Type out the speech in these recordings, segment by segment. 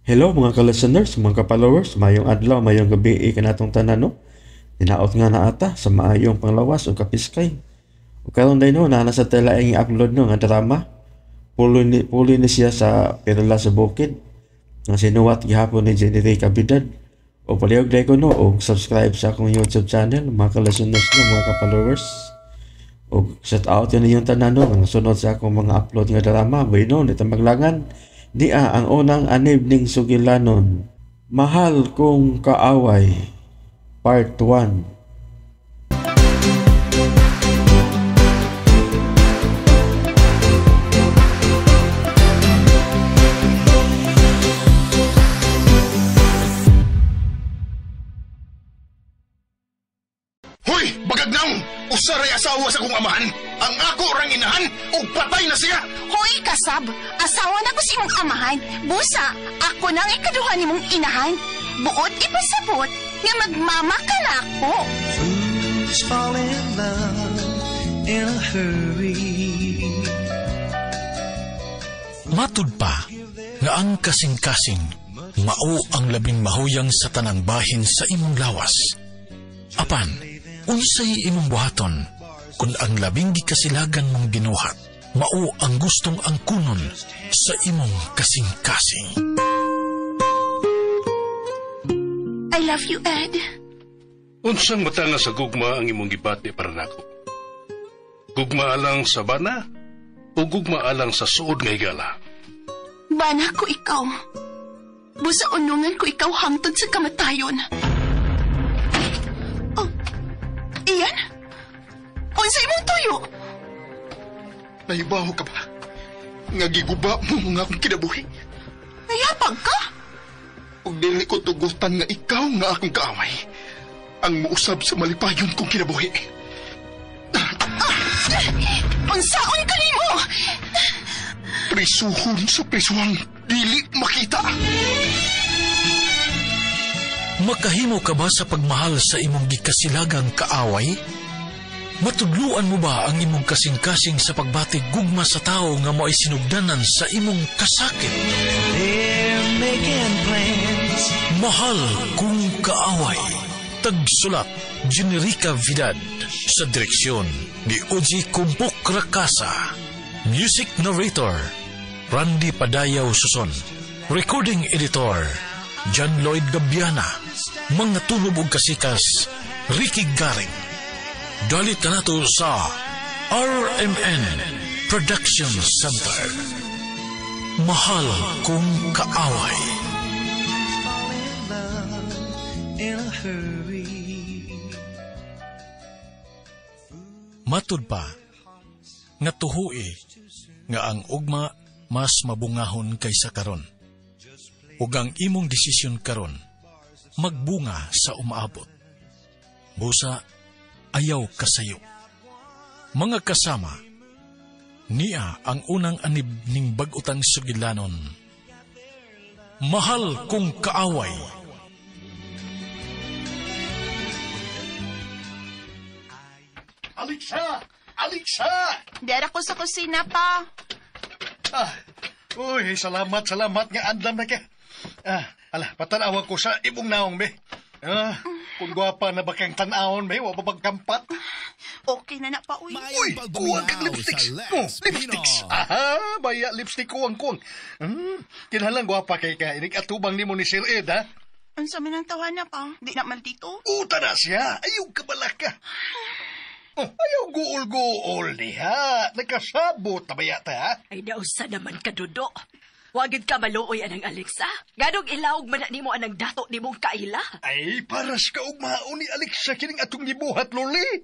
Hello mga ka-listeners, mga ka-followers, mayong adlaw, mayong gabi, ikanatong tanan no? Dinaot nga na ata sa maayong panglawas o kapiskay. O karon day no, nasa tela ang i-upload no, nga drama. Puli ni siya sa Perla sa Bukid. Nga sinuwat gihapon ni Jenny Ray Cabidad. O palihog day ko no, o subscribe sa akong YouTube channel, mga ka-listeners no, mga ka-followers. O shout out yun yung tanan no, nga sunod sa akong mga upload nga drama. Bueno, nito maglangan. Dia ang unang anib ning sugilanon. Mahal kong kaaway. Part 1. Hoy, bagagnaw! Usaray asawa sa kong amahan! Ang ako orang inahan, o patay na siya! Hoy, kasab! Asawa na ko si imong amahan. Busa, ako nang ikaduha ni mong inahan. Buot ipasabot nga magmama ka na ako. Fools fall in love in a hurry. Matud pa nga ang kasing-kasing mao ang labing mahuyang sa tanang bahin sa imong lawas. Apan, unsay imong buhaton kung ang labing gikasilagan mong ginuhat mao ang gustong angkunon sa imong kasing-kasing. I love you, Ed. Unsang mata nga sa gugma ang imong gibati para nako? Gugma alang sa bana o gugma alang sa suod nga higala? Bana ko ikaw. Busa unungan ko ikaw hangtod sa kamatayon. Oh, iyan? Unsay imong tuyo? Nahibaw ka ba? Nga giguba mo mga akong kinabuhi. Nayapag ka? Ug dili ko tugutan nga ikaw nga akong kaaway. Ang muusab sa malipayon kong kinabuhi. Unsaon ka nimo? Prisuhon sa prisuhang dili makita. Makahimo ka ba sa pagmahal sa imong gikasilagang kaaway? Matudluan mo ba ang imong kasing-kasing sa pagbatig gugma sa tao nga mo'y sinugdanan sa imong kasakit? They're making plans. Mahal kung kaaway. Tagsulat, Jenerica Vidal. Sa direksyon ni Oji Kumpok Rakasa. Music narrator, Randy Padayaw Suson. Recording editor, John Lloyd Gabiana. Mga tunog ug kasikas, Ricky Garing. Dalit ka nato sa RMN Production Center. Mahal kong kaaway. Fall in love in a hurry. Matud pa, nga tuhui, nga ang ugma mas mabungahon kaysa karon. Ug ang imong desisyon karon, magbunga sa umaabot. Busa, ayaw kasayo. Mga kasama, niya ang unang anib ning bag-utang sugilanon. Mahal kong kaaway. Alexa! Alexa! Dera ko sa kusina pa. Uy, salamat nga andam na ka. Patanawan ko sa imong naong, be. Kung gwapa na ba kang tanawon, be, wapa pagkampat. Okay na pa, uy. Uy, kuwang kang lipsticks. Lipsticks. Baya, lipstick kuwang. Kinahalang gwapa kay ka. Inig atubang ni mo ni Sir Ed, ha? Ang sa minang tawa na pa. Di na maldito. Uta na siya. Ayaw ka balaka. Ayaw guol-guol niya. Nagkasabot na ba yata, ha? Ay nausa naman ka, Dodo. Wagid ka maluoy anang Alexa. Ganong ilawog man ni mo anang dato ni mong kaila. Ay, paras ka ugmao ni Alexa kining atong gibuhat, Loli.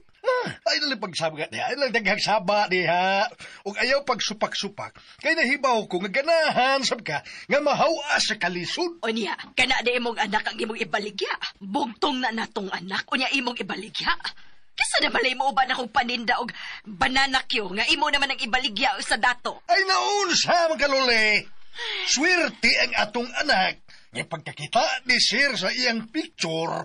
Ay, nalang pagsabagat niya. Ay, nalang daghang saba niya. Ug ayaw pagsupak-supak. Kaya nahibaw ko nga ganahan sab ka nga mahawa sa kalisod. O niya, kana di imong anak ang imong ibaligya. Bugtong na natong anak. O niya imong ibaligya. Kisa na balay mo ba na kong paninda og banana kyo nga imo naman ang ibaligya sa dato? Ay, naunsa mga Loli. Swerte ang atong anak Nga pagkakita ni Sir sa iyang picture,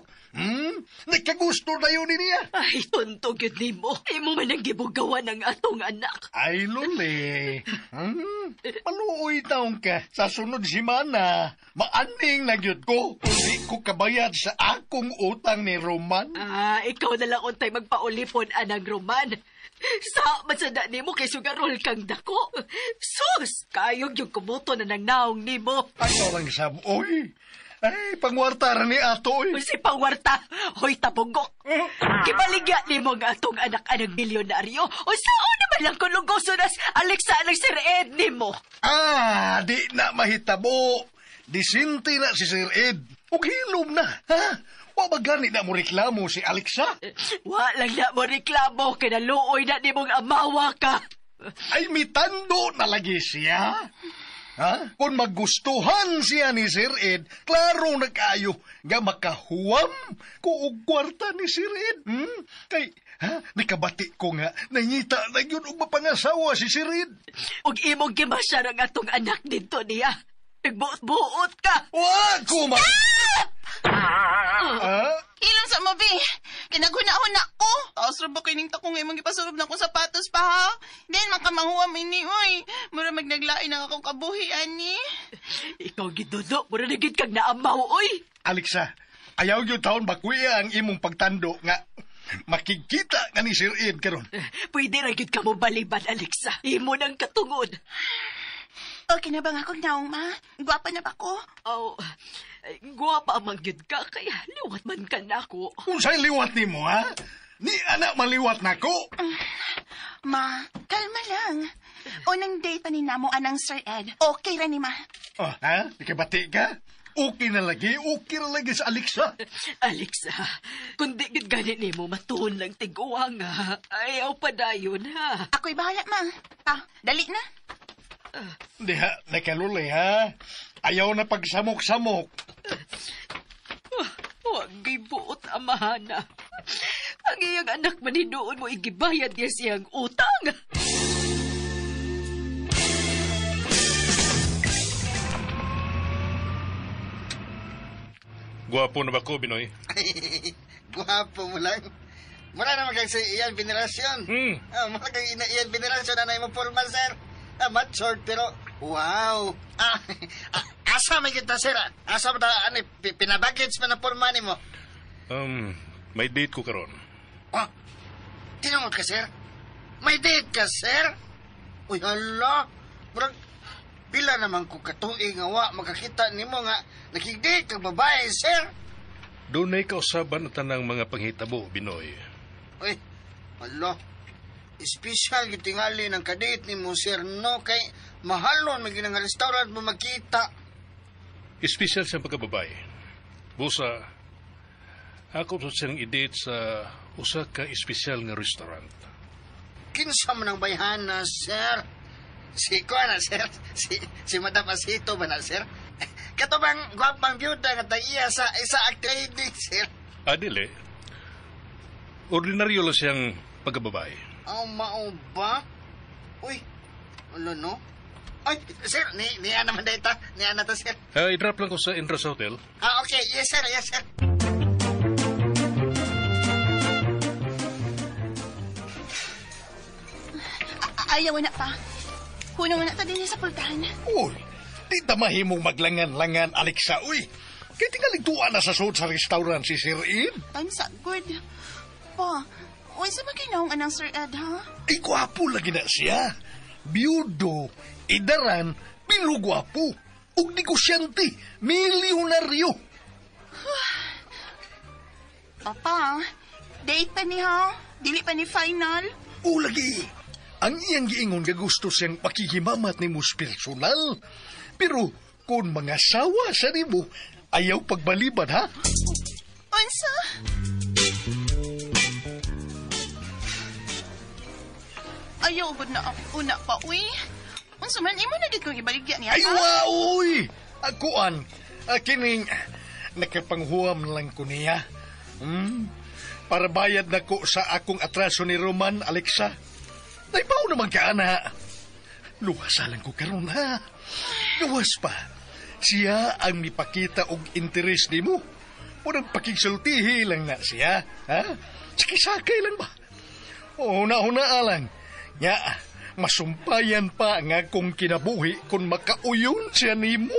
nagkagusto na yun niya. Ay, tuntog yun ni mo. Imo man ang gibugawa ng atong anak. Ay, Luli. Paluoy taong ka sa sunod simana. Maaning na gyud ko kung di ko kabayad sa akong utang ni Roman. Ikaw na lang untay magpaulipon anang Roman. Sa matsada ni mo kay sugarol kang dako. Sus! Kayong yung kumuto na nang naong ni mo. Ay, orang saboy. Ay, pangwartara ni ato, oy. Si pangwarta, hoy tapugok. Kibaligya ni mo nga atong anak-anang milyonaryo. O saan naman lang kung lugoso nas Alexa ng Sir Ed ni mo? Di na mahitabo. Disinti na si Sir Ed. Ug hilom na, ha? Wa ba gani na mo reklamo si Alexa? Walang na mo reklamo, kinaluoy na ni mong amawa ka. Ay, mitando na lagi siya. Ha? Kung magustuhan siya ni Sir Ed, klaro na kayo nga makahuwam ko og kwarta ni Sir Ed. Kay, nakabati ko nga, nangita na yun og mapangasawa si Sir Ed. Ug imong gimasya ng atong anak dito niya. Nagbuot-buot ka. Wa ko ma... Ilong sa mabi. Kinaguna-una ko. Taos rin ba kining takong imong ipasurob na ko sapatos pa ha? Then makamanguam ini, oy. Mura magnaglain ang akong kabuhi, ani. Ikaw gidudo, mura na gid kang naamaw, oy. Alexa, ayaw yung taon bakuya ang imong pagtando nga makikita nga ni Sir Ed karon. Pwede ra gid ka mo baliban, Alexa. Imo nang katungod. Okay na ba nga akong naong, ma? Gwapa na ba ko? Oh, guwapa amang gyud ka, kaya liwat man ka na ako. Unsay liwat nimo, ha? Ni anak maliwat nako. Ma, kalma lang. Unang date pa ni namo anang Sir Ed. Okay ra ni ma. Oh, ha? Ikabati ka? Okay na lagi sa Alexa. Alexa, kung di gid gani nimo matuon lang tiguang ha. Ayaw pa dayon ha. Ako'y bahala, ma. Dali na. Diha, nakaluli, ha? Ayaw na pagsamok-samok. Huwag gibuot, amahana. Ang iyang anak manidoon mo igibayad niya siyang utang. Gwapo na ba ko, Binoy? Guwapo mo lang. Mura naman kang sa iyan venerasyon. Mura kang iyan venerasyon na mo formal, sir. Matured, pero wow. Asa may kita, sir? Asa ba pinabagage pa na forma ni mo? May date ko karon. Tinungod ka, sir? May date ka, sir? Uy, hala. Murag, pila naman ko katuig nga wa makakita ni mo nga nakigdate kang babae, sir? Doon ay kausaban at tanang mga panghitabo, Binoy. Uy, hala. Espesyal gitingali ng kadate ni mo, sir, no? Kay mahalon maging nga restaurant mo magkita. Espesyal siyang pagkababae. Busa, ako sa siyang i-date sa usa ka espesyal nga restaurant. Kinsa man ang bayhana, sir? Si Kuana, sir? Si Madam Asito ba na, sir? Kato bang gwapang byuda nga tagiya sa isa activity, sir? Adile, ordinaryo lang siyang pagkababae. Mao ba? Uy, ano no? Ay, sir, ni Ana man data. Ni Ana to, sir. I-drop lang ko sa Indras Hotel. Okay. Yes, sir. Yes, sir. Ayaw na pa. Hunong na ta din sa pultahan. Uy, di ta mahimong maglangan-langan, Alexa, uy. Kaya tingaligtuan na sa suot sa restaurant si Sir Ed. I'm so good. Pa, uy, sa maginaong anang Sir Ed, ha? Ay, gwapo lagi na siya. Biyudo, idaran, pinugwapo. Ug negosyante, milyonaryo. Papa, date pa ni ha? Dili pa ni final? O lagi, ang iyang giingon nga gusto siyang pakihimamat ni mo personal. Pero kung mga sawa sa nimo, ayaw pagbalibad, ha? Unsa? Ayaw gud na una pa, uy. Unsa man imo na gid kong ibaligya niya. Ay, uy! Akuan, kining nakapanghuam lang ko niya. Para bayad na ko sa akong atraso ni Roman, Alexa. Naibaw naman ka, ana. Luwasalan ko karon, ha? Luwas pa. siya ang mipakita og interes nimo. Unang pakigsultihi lang na siya, ha? Sakay lang ba? Una-una lang. Nya, masumpayan pa nga kung kinabuhi kung makauyon siya nimo.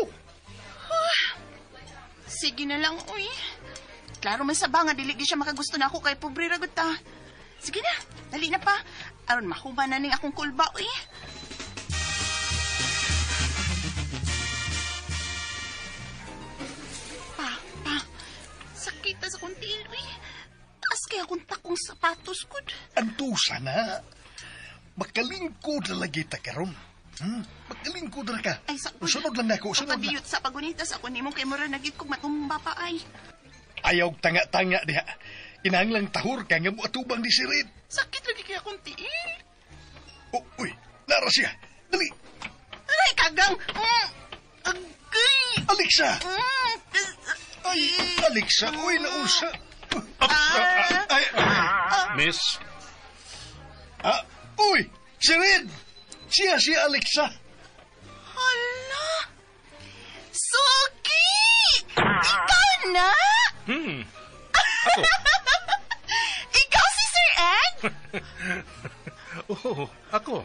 Sige na lang, uy. Klaro man sa ba nga dili siya makagusto na ako kay pobre ragot ta. Sige na, dali na pa. Aron mahuman na ning akong kulba, uy. Pa, sakit sa kong tiil, uy. Taas kaya akong takong sapatos ko. Antusa na. Makalingkod na lagi ta karon. Makalingkod na ka. Ay, sakot. Sunod lang na ako, sunod na. Papadiyot sa pagunitas ako nimo kay mura nagit kog matumba pa ay. Ayaw tanga-tanga diha. Kinahanglang tahor ka nga mo atubang di sirit. Sakit lagi kaya akong tiil. Oh, uy, nara siya. Dali. Aray, kagang. Agay. Alexa! Ay, Alexa, uy, nausa. Miss, Uy, si Red! Siya si Alexa. Hala! Suki! Ikaw na? Ako. Ikaw si Sir Ed? Oo, ako.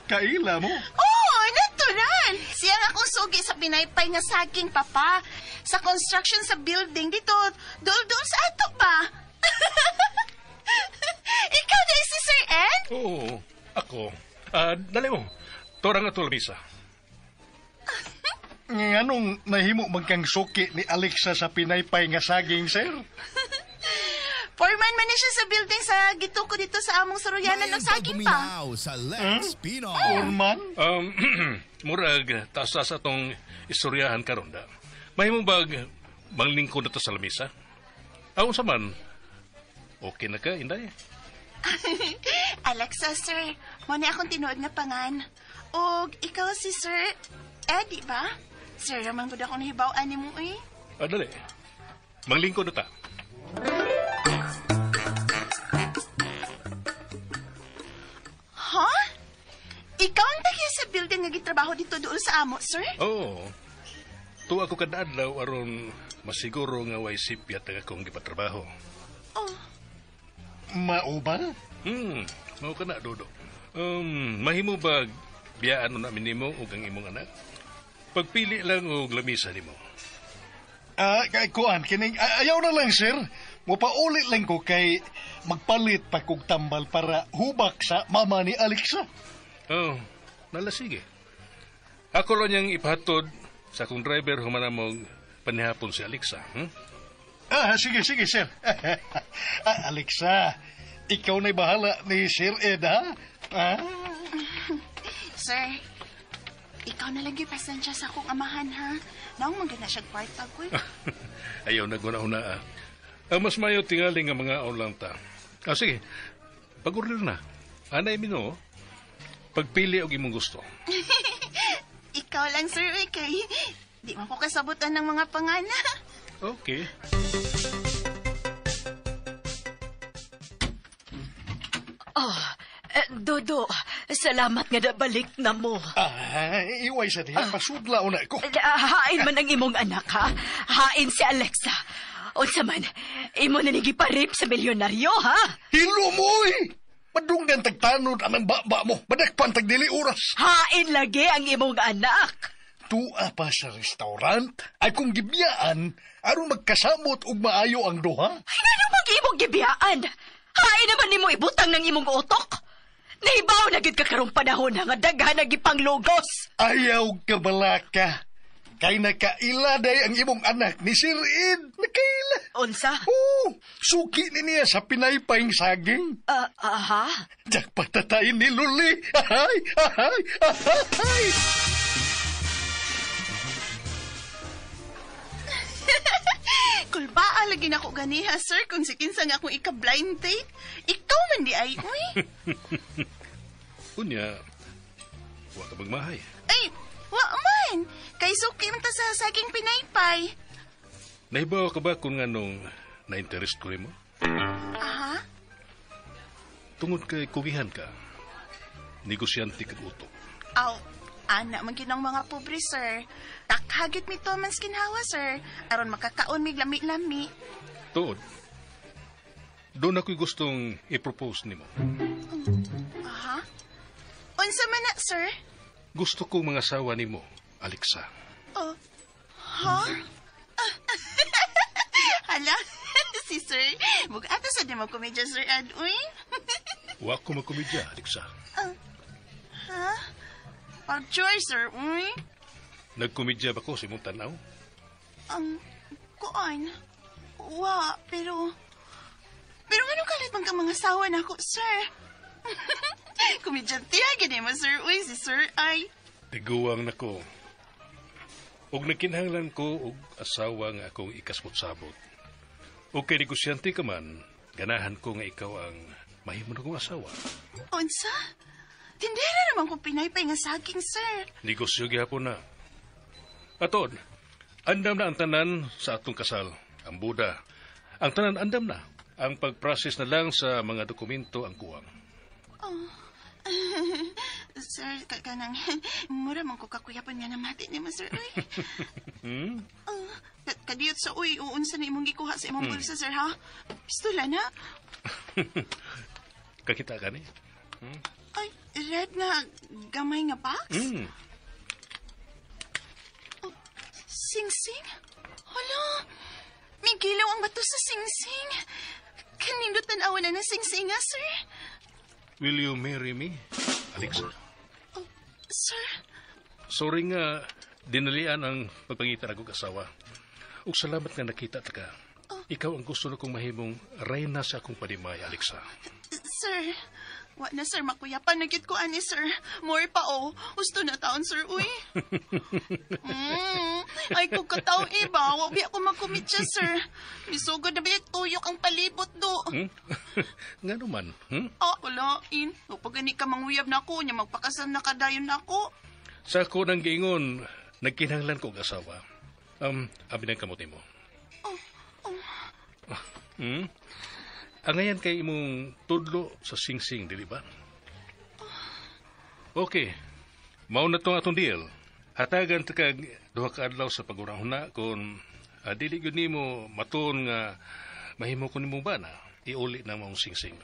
Kaila mo? Oo, natural. Siya nga akong sugi sa pinaypay nga saging, papa. Sa construction sa building dito, dul-dul sa ato ba? Ikaw na si Sir Ed? Oo, ako. Dali mo. Torang ato labisa. Anong nahimo magkang suki ni Alexa sa pinaypay nga saging, sir? Foreman man na siya sa building sa gituko dito sa among suruyanan ng saging pa. Sa Let's Pinoy. Orman? Murag, taas sa atong istoryahan karon da. Mahimo bag manglingkod na to sa lamisa? Aon sa man? Okay na ka, Inday? Alexa, sir. Muna akong tinuod nga pangan. Og ikaw si Sir Eddie ba? Sir, ramang gud ako nahibaw-an ni mo eh. Dali. Manglingkod na ta. Ha? Ikaw ang tagiya sa building nga gitrabaho dito doon sa amo, sir? Oo. Tuwa ko kada adlaw aron masiguro nga way sipyat ang akong gipatrabaho. Oh, Mao ba? Mao ka na, Dodo. Mahimo ba biyaan na namin nimo ug ang imong anak? Pagpili lang og lamisa nimo. Kay kuan, kining, ayaw na lang, sir. Mupaulit lang ko kay magpalit pa kog tambal para hubak sa mama ni Alexa. Oh, nalasige. Ako lang niyang ipahatod sa akong driver humanamog panihapon si Alexa. Sige, sir. Alexa, ikaw na'y bahala ni Sir Ed, ha? sir. Ikaw na lang yung pasensya sa akong amahan, ha? Naong maganda siya kwarta ko. Ayaw na guna-una. Mas mayo tingaling ang mga aon lang ta. Sige, pag-order na. Anay mino, pagpili og imong gusto. Ikaw lang, sir, kay di man ko kasabutan ng mga pangana. Okay. Dodo, salamat nga nabalik na mo. Iway sa diha, pasudla una ko. Hain man ang imong anak, ha? Hain si Alexa. Unsa man, imo na nigiparip sa milyonaryo, ha? Hilo mo, eh! Madunggan tagtanod ang baba mo. Badakpan tagdili oras. Hain lagi ang imong anak. Tua pa sa restaurant ay kung gibiyaan aron magkasamot ug maayo ang duha. Ay, ano mag imong gibiyaan? Hain naman nimo ibutang ng imong utok. Nahibaw na gid ka karong panahon nga daghan na gipanglugos. Ayaw ka balaka. Kay nakailaday ang imong anak ni Sir Ed. Nakaila. Unsa? Suki ni niya sa pinaypayng saging. Ha? Diyak patatayin ni Luli. Ahay! Kulbaan lagi na ko ganiha, sir, kung si kinsa nga akong ika-blind date. Ikaw man di ay, uy. Unya, wa ka magmahay. Ay, wa man. Kay suki man ta sa saging pinaypay. Nahibaw ka ba kung anong na-interest ko rin mo? Aha? Tungod kay kugihan ka, negosyante kag utok. Aw, Ana man ginang mga pobre, sir. Takhagit mi to man skinhawa, sir. Aron makakaon mig lami-lami. Tuod. Doon ako'y gustong i-propose nimo. Aha? Unsa man na, sir? Gusto ko mga asawa nimo, Alexa. Oh. Ha? Hala, si sir. Bugata sa di magkomedya, sir Adoy. Wa ko magkomedya, Alexa. Ha? Pag-joy, sir, uy. Nagkomedya ba ko sa imong tanaw? Kuan. Wa, pero anong kalit man ka mga asawa na ako, sir? Komedyante, gani mo, sir, uy, si sir ay. Tiguang na ko. Og nagkinahanglan ko og asawa nga akong ikasbot-sabot. Og kay negosyante ka man, ganahan ko nga ikaw ang mahimo na kong asawa. Unsa? Tindera naman kung pinaypay nga saging, sir. Negosyo gyapon na. Atod, andam na ang tanan sa atong kasal. Ang Buda. Ang tanan andam na. Ang pag-process na lang sa mga dokumento ang kuwang. Sir, kanang mura man ko kakuyapan nga namati ni mo, sir, uy. Kadiyot sa uy, uunsa na imong gikuha sa imong bulsa, sir, ha? Pistola na? Kakita ka ni? Ay, red nga gamay nga box? Oh, sing-sing? Hala, may gilaw ang bato sa sing-sing. Kanindot tanawa na ng sing-sing nga, sir. Will you marry me, Alexa? Oh, sir? Sorry nga, dinalian ang pagpangitan akong asawa. Ug salamat nga nakita ta ka. Ikaw ang gusto na kong mahimong reyna sa akong panimay, Alexa. Sir, wa na, sir, makuyapan na gid ko ani, sir. More pa, oh. Gusto na taon, sir, uy. Ay, kung kataong iba, wa biya ko magkumitsya, sir. Misugod na biya tuyok ang palibot do. Nga naman, Walain. Pag gani ka manguyab na ako, niya magpakasal na kadayon na ako. sa ako nang giingon, nagkinahanglan ko og asawa. Abi ng kamote mo. Ang ngayon kay imong tudlo sa sing-sing, dili ba? Okay. Mao na tong atong deal. Hatagan ta kag duha ka adlaw sa pagurahuna kung dili gyud nimo matuon nga mahimo ko nimong bana, iuli na mong sing-sing.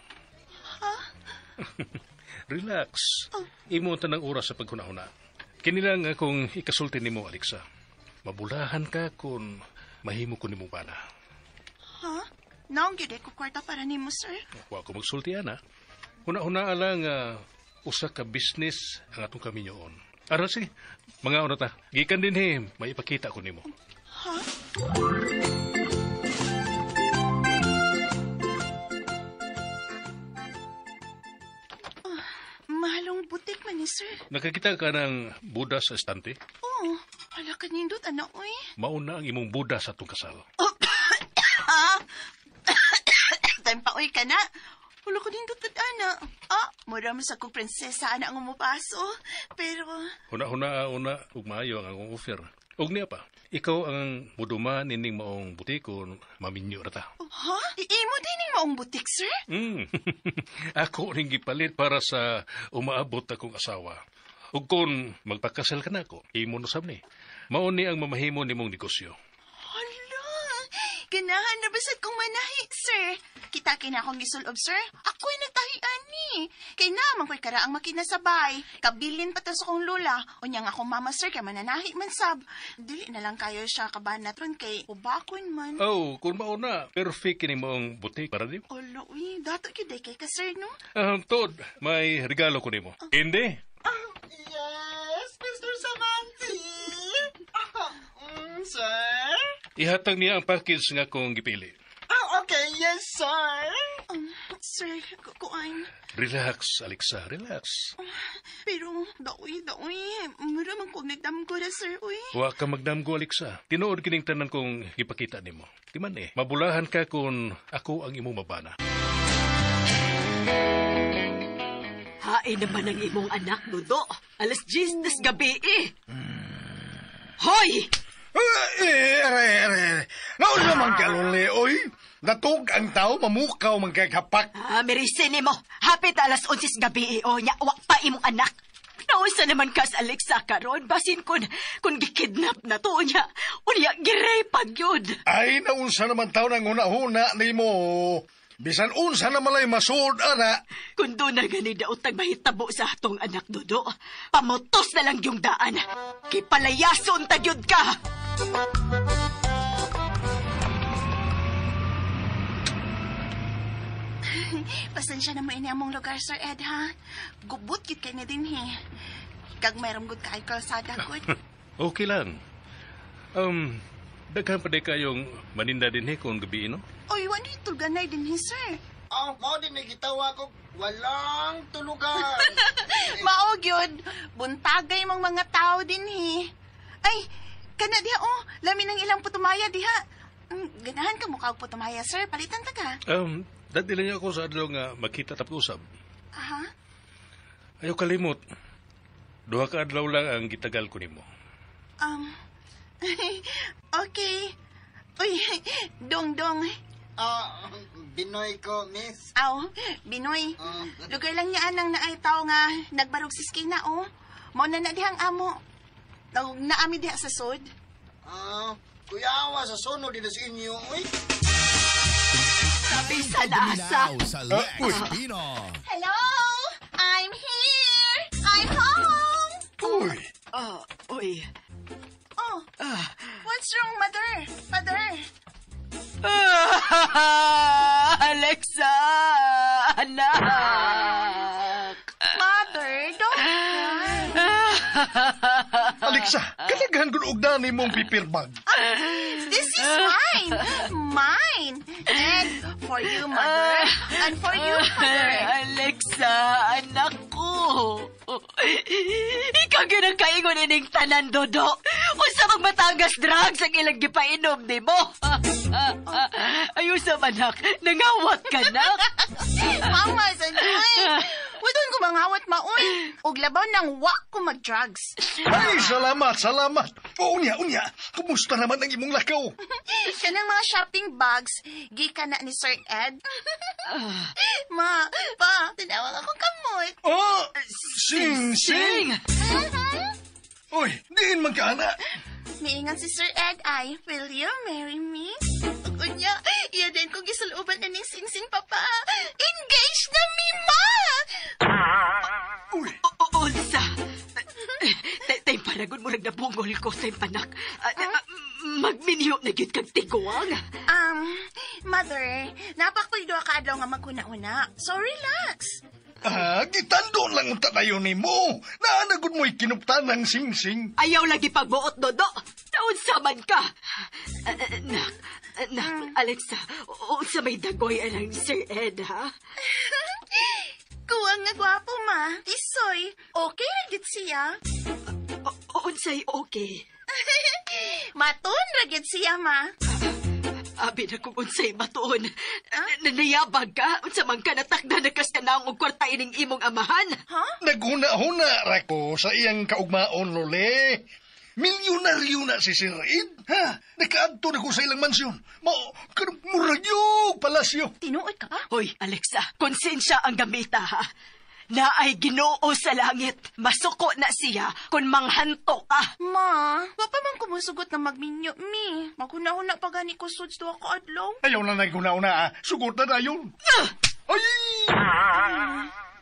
Relax. Imo tanang oras sa paghunahuna. Kini lang akong ikasulti nimo, Alexa. Mabulahan ka kung mahimo ko nimong bana. Ha? Naong gyud ko kwarta para nimo, sir. Wa ko magsulti ana. Huna-huna lang usa ka business ang atong kaminyoon. Aron sige, mga ta. Gikan din may ipakita ko nimo. Ha? Mahalong butik man ni, sir. Nakakita ka ng Buddha sa estante? Oo. Hala ka nindot, ana, uy. Mauna ang imong Buddha sa atong kasal. Ha? Time pa, uy ka na. Wala ko nindot, ana. Mura mo sa kong prinsesa, ana ang umupaso. Pero... Huna-huna ug maayo ang akong offer. Ug niya pa, ikaw ang muduma nining maong butikon, maminyo rata. Ha? Iimo din yung maong butik, sir? Ako ring gipalit para sa umaabot akong asawa. Ug kung magpakasal ka na ako, imo no sab ni. Mao ni ang mamahimo nimong negosyo. Hala, ganahan na basad kong manahi, sir. Kita kina akong gisulob, sir. Ako'y nagtahian ni. Kay naman ko'y karaang makinasabay. Kabilin pa sa kong lola. O niyang akong mama, sir, kay mananahi man sab. Dili na lang kayo siya kabanat ron kay ubakon man. Oh, kung mauna, perfect kini moong butik para di. Hala, uy, dato yun kay ka, sir, no? Tod, may regalo ko nimo. Hindi. Yes, Mr. Samanti. Sir? Ihatag niya ang package nga kong gipili. Okay, yes, sir. Sir, kukuan. Relax, Alexa, relax. Pero, daoy. Mura man kong nagdamgo na, sir, uy. Wa ka magdamgo, Alexa. Tinuod kining tanan kong ipakita nimo. Di man mabulahan ka kung ako ang imong mabana. Hain naman ang imong anak, Dudo. Alas 10 nas gabi Hoy! Naon naman ka, Luli, oy? Natug ang tao, mamukaw magkakapak. Merisin mo. Hapit alas 11 gabi o nya, wak pa imong anak. Nausa naman kas Alexa karon basin kun gikidnap na to unya girepag yun. Ay, naunsa naman tao ng una-una ni mo. Bisan unsa na malay masud, ana. Kung doon na gani daot mahitabo sa atong anak Dodo, pamotos na lang yung daan. Kipalayason tagyod ka! Pasensya na mo ini among lugar, Sir Ed, ha? Gubot yun kay na din, he. Kag mayroong good kay kalsada, good. Okay lang. Daghan pa di kayong maninda din kung gabi, no? Oy, wani tulganay din, he, sir. Mao din nagitawa ko, walang tulugan. Maog yun. Buntagay mong mga tao din, he. Ay, kana diha, oh. Lami ng ilang putumaya diha. Ganahan ka mukha og putumaya, sir. Palitan ta ka. Dati lang ako sa adlaw nga makita tapos usab. Aha. Ayaw kalimot. Duha ka adlaw lang ang gitagal ko nimo. Okay. Uy, dong. Binoy ko, miss. Aw, Binoy. Lugar lang niya anang naay tao nga nagbarog si Skina, oh. Mao na dihang amo. Naami diha sa sud. Kuyawa sa sunod din sa inyo, uy. Sabi sa lasa. Hello? I'm here. I'm home. Uy, Uy. Oh, what's wrong, mother? Father? Alexa! Anak! Mother, don't cry. Alexa, kalaghan ko og dani mong pipirbag. This is mine. Mine. And for you, mother. And for you, father. Alexa, anak ko. Ikaw ginang kaingon ining tanan, Dodo. Unsa magmatangas drugs ang ilang gipainom ni mo. Ayusa, anak. Nangawat ka, nak. Mama, sanay. Wadon ko mangawat maoy. Og labaw nang wak ko mag-drugs. Ay, salamat. Unya. Kumusta naman ang imong lakaw? Kanang mga shopping bags, gikan na ni Sir Ed. Ma, pa, tinawag ako kamot. Sing. Uy, diin man ka, ana. Miingan si Sir Ed ay, will you marry me? Unya, iya din kong gisaluban na ning sing-sing papa. Engaged na mi, ma! Uy, Unsa? Tay paragon mo nagbungol ko sa panak. Magminyo na gyud kag tiguang. Mother, napakpilido ka adlaw nga magkuna-una. So relax. gitandon lang ang tanayon ni mo. Naanagod mo'y kinuptan ng sing-sing. Ayaw lagi pagbuot, Dodo. Naunsa man ka. Alexa, unsa may dagoy anang Sir Ed, ha? Kuwang nga gwapo, ma. Tisoy, okay ragit siya. Unsay okay? Matun ragit siya, ma. Abi na kung unsay matuon. Nanayabag ka? Unsa man ka natakda na kas ka na og kwarta ining imong amahan? Naghuna-huna rako sa iyang kaugmaon, Lole. Milyonaryo na si Sir Ed. Nakaadto na ko sa ilang mansyon. Muragyog palasyo. Tinuod ka pa? Hoy, Alexa, konsensya ang gamita, ha? Na ay Ginoo sa langit. Masuko na siya kung manghanto ka. Ma, wapa man kumusugot na magminyo, mi. Maghuna-huna pa gani ko suds to ako adlaw. Ayaw na naghuna-una, sugot na yun. Ay!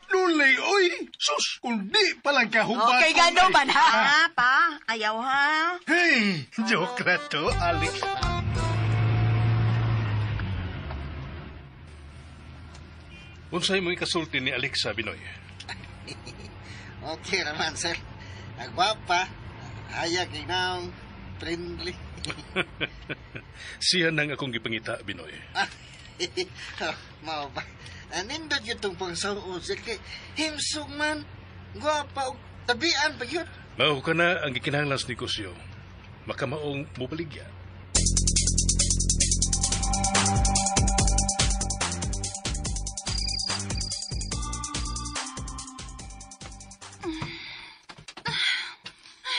Lulay, oy! Sus, kung di palang kahubat. Okay, gano man, ha? Pa, ayaw ha. Hey, joke na to, Alex. Unsay mo ikasulti ni Alexa, Binoy? Okay naman, sir. Nagwapa, hayag inaw, friendly. Siya nang akong gipangita, Binoy. Mao ba? Nindot yun itong pangsaon, sir. Himsog man, gwapa, tabian pa yun. Mao ka na ang gikinahanglan sa negosyo. Makamaong mubaligya.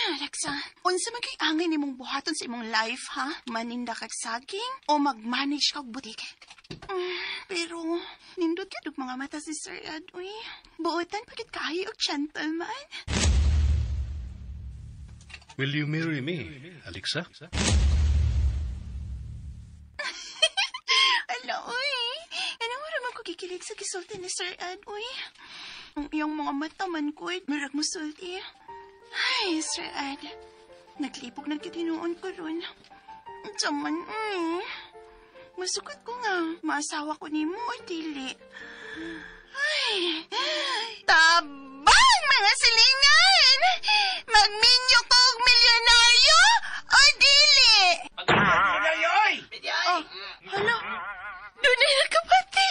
Alexa, unsa man kay angay nimong buhaton sa imong life, ha? Maninda kag saging o mag-manage kag butik? Pero, nindot ka mga mata si Sir Ed, uy. Buotan pagit kayo og gentleman. Will you marry me, Alexa? Ala, uy. Ano mo naman ko kikilig sa gisulti ni Sir Ed, uy. Ang iyong mga mata man ko, marag mo sulti. Ay, Sir Ed. Naglipok na kitinoon ko ron. Saman, masukot ko nga. Maasawa ko ni mo, dili. Ay, tabang mga silingan! Magminyo ko og milyonaryo o dili? Oh, hala, doon ay nakapati.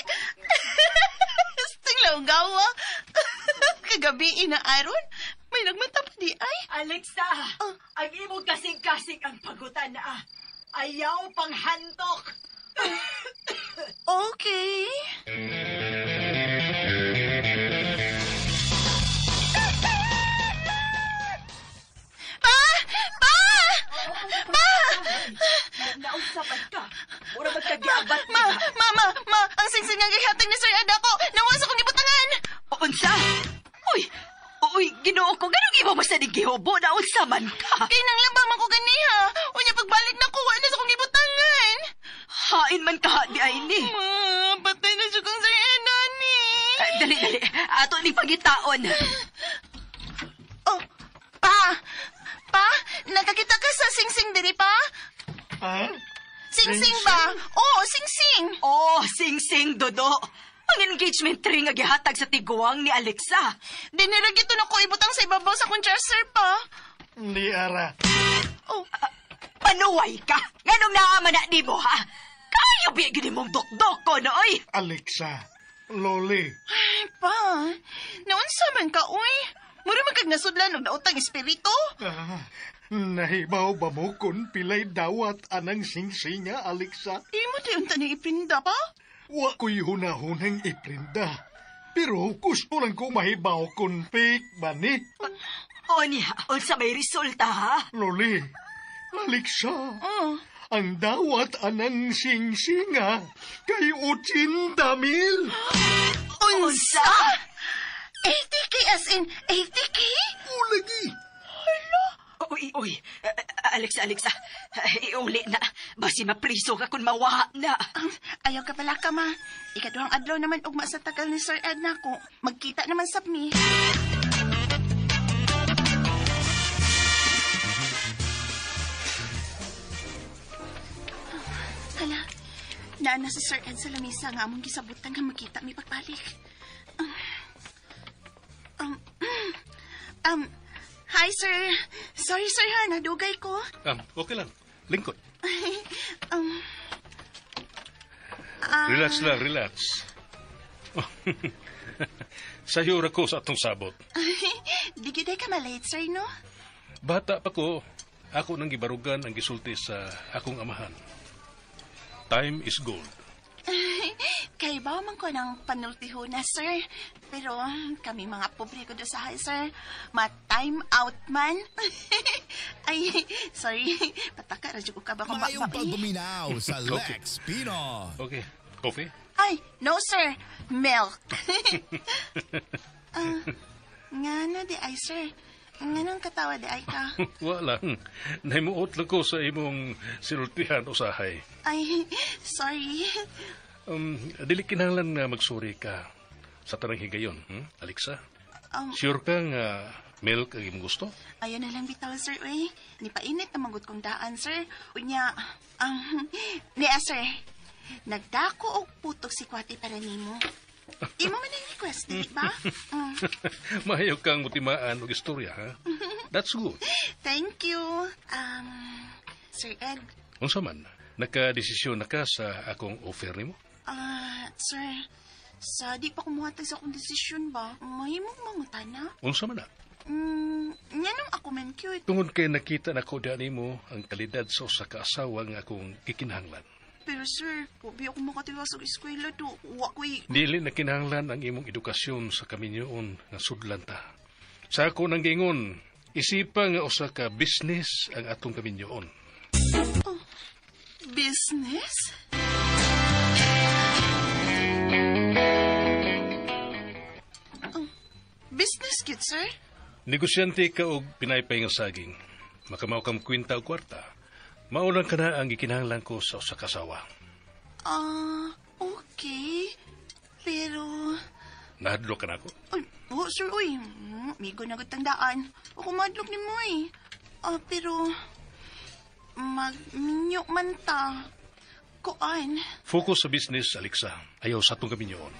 Sting gawa. Kagabi ina aron, may nagmata pa di ay. Alexa, ang imong kasing-kasing ang pagutan na. Ayaw pang hantok. Okay. Nausapan ka. Mura magkagiabat Ma, ang singsing nga gihatag ni Sir Ed ako. Nawas akong gibutangan. Unsa? Uy, Ginoo ko, ganun imo basta ni gihubo na unsa man ka. Kay nang labaman ko ganiha. Unya pagbalik na ko, wala sa akong gibutangan. Hain man ka di ay ni. Ma, patay na siya kong Sir Ed, nani. Dali. Ato ni pagitaon. Oh, pa, nakakita ka sa singsing diri pa? Ha? Singsing ba? Oo, singsing. Oh, sing-sing, Dodo. Ang engagement ring nga gihatag sa tiguang ni Alexa. Dinirag ito na ko ibutang sa ibabaw sa kong dresser pa. Ni Ara. Oh, Panuway ka. Nganong naaman na di mo, ha? Kaya bigyan mong dokdok ko, nooy. Alexa. Loli. ay pa. Naunsa man ka, uy. Mura magkag nasudlan og nautang espiritu. Nahibaw ba mo kung pilay dawat anang singsinga, Alexa? Imo di unta ni ipinda pa? Wa ko'y hunahunang iprinda. Pero gusto lang ko mahibaw kung fake ba ni? O niya, unsa may resulta, ha? Loli. Alexa. Oh. Ang dawat anang singsinga kay 80,000. Unsa? 80K as in 80K? Ulagi. Uy. Alexa. Iuli na. Basi mapriso ka kung mawaha na. Ayaw ka pala ka, ma. Ikaduhang adlaw naman ugma sa tagal ni Sir Ed na ko. Magkita naman sa mi. Hala, naana si Sir Ed sa lamisa nga among gisabutan nga makita mi pagbalik. Hi, sir. Sorry, sir, ha. Nadugay ko. Okay lang. Lingkod. Um, Relax lang, relax. Sayo ra ko sa atong sabot. Di giday ka malate, sir, no? Bata pa ko, ako nang gibarugan ang gisulti sa akong amahan. Time is gold. Kay ba man ko ng panultiho na, sir. Pero kami mga pobre ko doon sa high, sir. Ma-time out man. Ay, sorry. Pataka, radyo ko ka ba kung Mayong bakba pagbuminaw sa Lex Pino. Okay. Coffee? Ay, no, sir. Milk. Nga na di ay, sir. Nga nang katawa di ay ka. Wala. Nahimuot lang ko sa imong sinultihan usahay. Ay, sorry. Dili kinahanglan nga magsuri ka sa tanang higayon, Alexa? Sure ka nga milk ang imong gusto? Ayaw na lang bitaw, sir. Uy, nipainit na magut kong daan, sir. Unya, niya, sir. Nagdako og putok si Kwati para nimo. Imo man ang request, di ba? Mahayaw kang mutimaan og istorya, ha? That's good. Thank you. Sir Ed. Unsa man, nakadesisyon na ka sa akong offer nimo? Sir, sa di pa kumuhatag sa akong desisyon ba, mahimong mangutana? Unsa man na? Nyanong ako man cute. Tungod kay nakita na ko daan nimo ang kalidad sa usa ka asawa nga akong gikinahanglan. Pero sir, huwag ako makatiwas sa eskwela do. Huwag ko'y... Dili na kinahanglan ang imong edukasyon sa kaminyoon nga sudlan ta. Sa ako nang gingon, isipa nga usa ka business ang atong kaminyoon. Oh, business? Business, cute, sir? Negosyante ka og pinaypay nga saging. makamaw kang kwinta o kwarta, maulang ka na ang gikinahanglan ko sa usa ka asawa. Okay. Pero... Nahadlok ka na ako. Ay, sir, uy. Migo na tandaan. Ako madlok ni mo eh. Pero... Magminyo man ta. Kuan. Focus sa business, Alexa. Ayaw sa atong kami yun.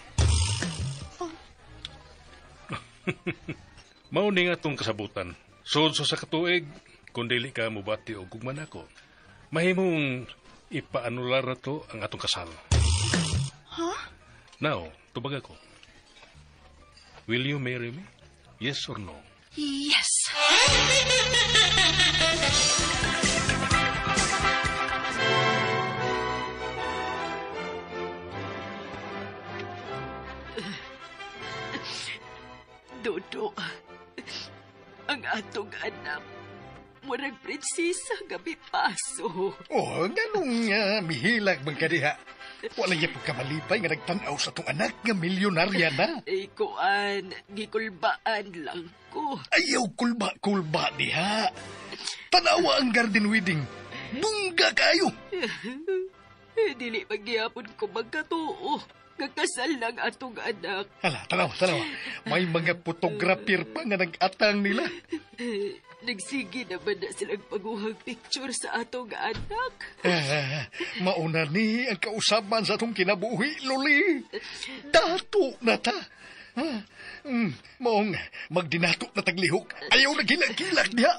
Mauning atong kasabutan. Sod sa katuig, kung dili ka mubati o gugman ako, mahimong ipaanular na to ang atong kasal. Huh? Now, tubag ako. Will you marry me? Yes or no? Yes. Dodo, ang atong anak, murag prinsesa gabi paso. Ganong mihilag man ka diha. Wala niya pagkamalipay nga nagtanaw sa tong anak nga milyonarya na. Kuan, gikulbaan lang ko. Ayaw kulba diha. Tanawa ang garden wedding. Bungga kayo. Dili magyapon ko magkatuo. Kakasal lang atong anak. Hala, tanawa. May mga photographer pa nga nag-atang nila. Nagsige naman na silang paguhang picture sa atong anak. Mauna ni ang kausaban sa atong kinabuhi, Luli. Dato na ta. Maong magdinato na taglihok. Ayaw na gilag-gilag diha.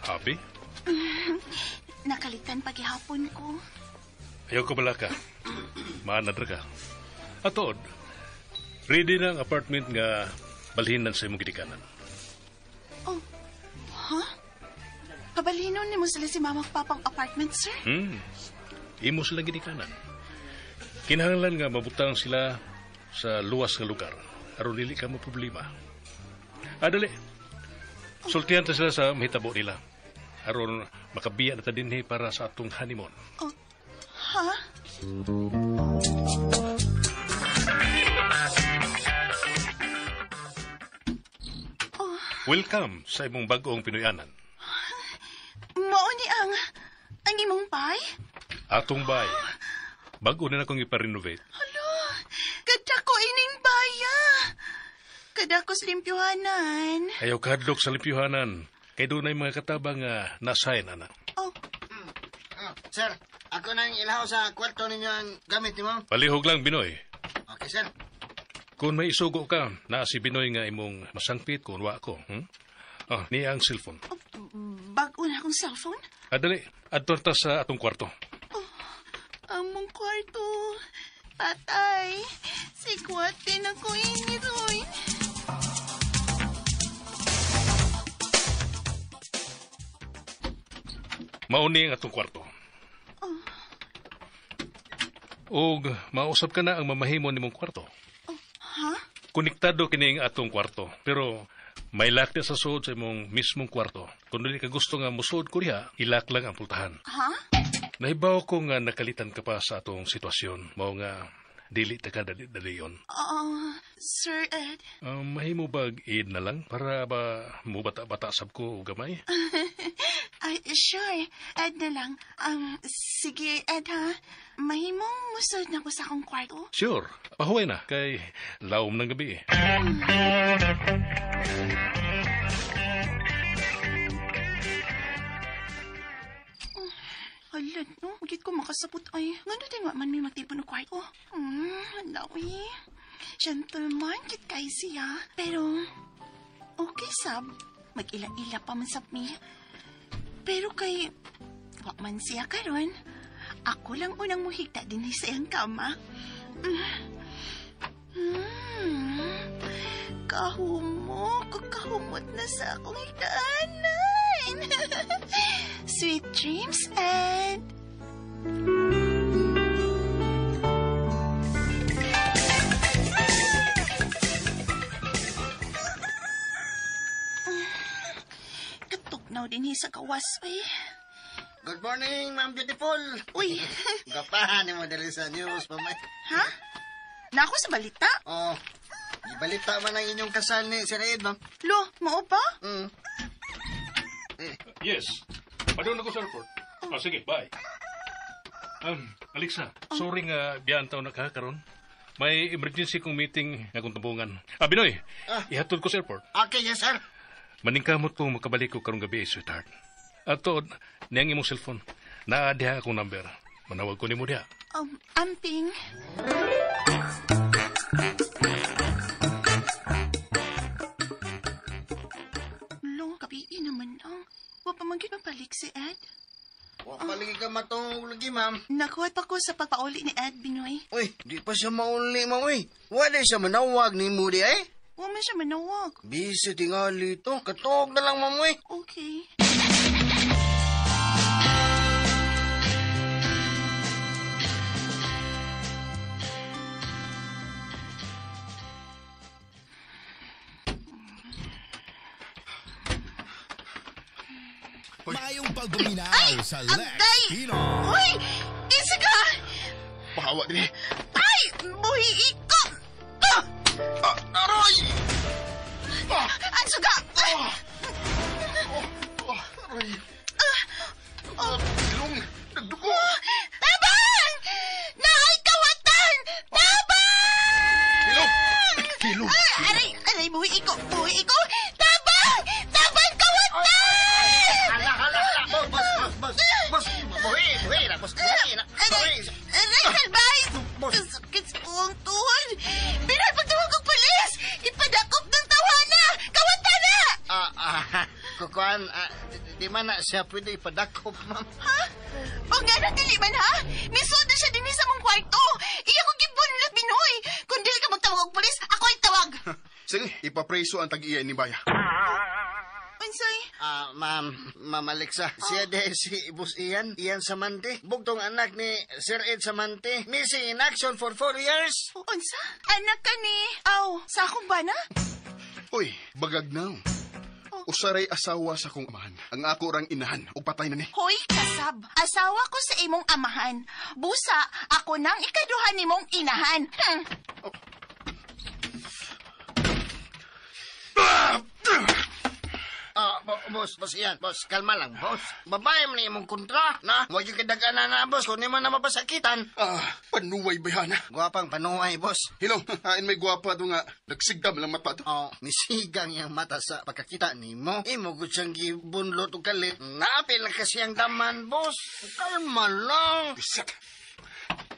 Happy? Nakalitan paghihapon ko. Ayaw ka bala ka. Maanadra ka. Atod, ready na ang apartment nga balhinan sa imong gidikanan. Kabalinon ni mo sila si mamang papang apartment, sir? Imo sila gidikanan. Kinahanglan nga mabutang sila sa luwas nga lugar. Aron dili ka mo problema. Dali. Sultihan ta sila sa mahitabo nila. Aron makabiya na ta dinhi para sa atong honeymoon. Welcome sa imong bag-ong Pinoyanan. Mao ni ang imong bay? Atong bay. Bago na akong iparenovate. Hala, kadako ining baya. Kadakos limpyohanan. Ayaw kahadlok sa limpyuhanan. Kay doon ay mga katabang nasayan, anak. Sir, ako nang ilaw sa kwarto ninyo ang gamit mo. Palihog lang, Binoy. Okay, sir. Kung may isugo ka, na si Binoy nga imong masangpit kung wa ko. Niya ang cellphone. Bago na akong cellphone? Dali. Adto ta sa atong kwarto. Among kwarto. Patay. Sigwatin ako iniroy. Mauni ang atong kwarto. Og mausap ka na ang mamahimo nimong kwarto. Konektado kini ang atong kwarto, pero may lock sa suod sa imong mismong kwarto. Kung dili ka gusto nga musuod ko diha, ilak lang ang pultahan. Nahibaw ko nga nakalitan ka pa sa atong sitwasyon. Mao nga dili ta ka dali-daliyon. Sir Ed. Mahimo bag id na lang para ba mo bata-bata sab ko og gamay? Ay, sure. Ed na lang. Sige, Ed, ha? Mahimong musod na ko sa akong kwarto? Sure. Pahuway na. Kay laom ng gabi. Halad, no? Higit ko makasapot ay. Ngano din man may matipon ng kwarto? Lawi. Gentleman, kit kay siya. Pero, okay, sab. Mag-ila-ila pa man sab mi. Pero kay, wak man siya karon. Ako lang unang muhigda din sa iyang kama. Kahumot na sa akong higdaanan. Sweet dreams, Ed. Katugnaw din sa gawas, ay. Good morning, Ma'am Beautiful. Uy. Gapahan mo dali sa news, pamay. Ha? Na ako sa balita. Oh, ibalita man ang inyong kasal ni Sir Ed, ma'am. Lo, mao ba? Yes. Padung ako sa airport. Sige, bye. Alexa, sorry nga biyan taon na karon. May emergency kong meeting nga kong tabungan. Binoy, ihatod ko sa airport. Okay, yes, sir. Maningkamot kong makabalik ko karong gabi, sweetheart. At to, niyang imong cellphone. Naadiha akong number. Manawag ko ni mo diha. Amping. Lo, kabiin naman ang. Wa pa man ginapalik si Ed. Palagi ka matulog lagi, ma'am. Nakuha pa ko sa pagpauli ni Ed, Binoy. Uy, di pa siya mauli, ma'am, uy. Wala siya manawag ni Moody, eh? Wa man siya manawag. Busy tingali to. Katog na lang, ma'am, uy. Okay. Mayong pagbuminaw sa Lex Agay! Pinoy. Hoy! Isa ka! Pahawa din eh. Ay! Buhi iko! Aray! Ang suga! Aray! Ilong! Nagdugo! Tabang! Naay kawatan! Tabang! Ilong! Ilong! Aray, buhi iko! Buhi iko! Tabang! Tabang kawatan! Boss, buhi na, boss, buhi na. Aray, salbay! Sakit sa buong tuhod! Pinay pagtawag ng polis! Ipadakop ng tawana! Kawatan na! Kukuan, di man na siya pwede ipadakop, ma'am. Ha? O nga na dili man ha? Misod na siya din sa mong kwarto! Iya ko gibunlat, Binoy! Kung dili ka magtawag ng polis, ako ay tawag! Sige, ipapreso ang tag-iya ni Baya. Unsay? Ma'am Alexa, siya si Boss Ian Samante, bugtong anak ni Sir Ed Samante, missing in action for 4 years. Unsa? Anak ka ni... sa akong bana? Uy, bagag na. Usaray asawa sa kong amahan. Ang ako rang inahan, o patay na ni. Hoy, kasab. Asawa ko sa imong amahan. Busa, ako nang ikaduhan nimong inahan. Boss Ian, boss, kalma lang, boss. Babae mo na imong kontra, na? Huwag yung kadagana na, boss, kung di mo na mapasakitan. Panuway bayana. Guwapang panuhay, boss. Hilong, hain may gwapa to nga. Nagsigdam lang mata to. Misigang yung mata sa pagkakita ni mo. Imo gud siyang gibunlot o galit. Naapil na kasi ang daman, boss. Kalma lang. Bisat.